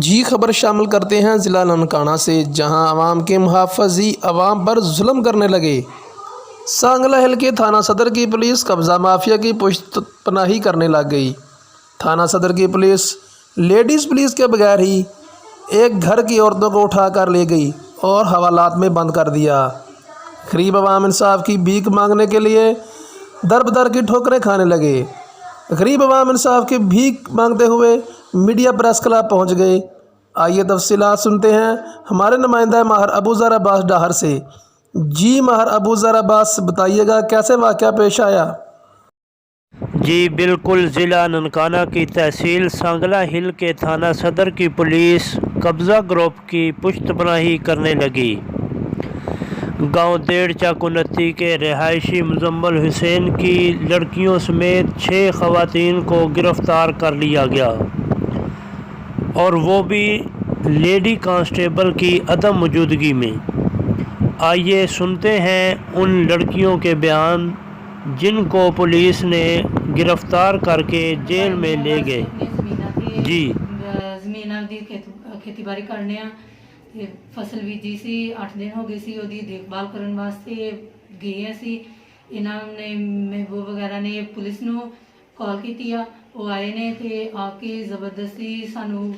جی خبر شامل کرتے ہیں ضلع ننکانہ سے، جہاں عوام کے محافظی عوام پر ظلم کرنے لگے۔ سانگلہ ہل کے تھانہ صدر کی پولیس قبضہ مافیا کی پشت پناہی کرنے لگ گئی۔ تھانہ صدر کی پولیس لیڈیز پولیس کے بغیر ہی ایک گھر کی عورتوں کو اٹھا کر لے گئی اور حوالات میں بند کر دیا۔ غریب عوام انصاف کی بھیک مانگنے کے لیے در بدر کی ٹھوکریں کھانے لگے۔ غریب عوام انصاف کی بھیک مانگتے ہوئے میڈیا پریس کلب پہنچ گئے۔ آئیے تفصیلات سنتے ہیں ہمارے نمائندہ ماہر ابوذر عباس ڈاہر سے۔ جی ماہر ابوذر عباس، بتائیے گا کیسے واقعہ پیش آیا؟ جی بالکل، ضلع ننکانہ کی تحصیل سانگلہ ہل کے تھانہ صدر کی پولیس قبضہ گروپ کی پشت پناہی کرنے لگی۔ گاؤں دیڑھ چاکنتی کے رہائشی مزمل حسین کی لڑکیوں سمیت 6 خواتین کو گرفتار کر لیا گیا، اور وہ بھی لیڈی کانسٹیبل کی عدم موجودگی میں۔ آئیے سنتے ہیں ان لڑکیوں کے بیان جن کو پولیس نے گرفتار کر کے جیل میں لے گئے۔ جی زمین دی کھیتی باڑی کرنے تے فصل بیجی سی، 8 دن ہو گئے سی اودی دیکھ بھال کرن واسطے گئے سی۔ انہاں نے محبوب وغیرہ نے پولیس نو کال کیتی آ، وہ آئے نے تے آ کے زبردستی سانو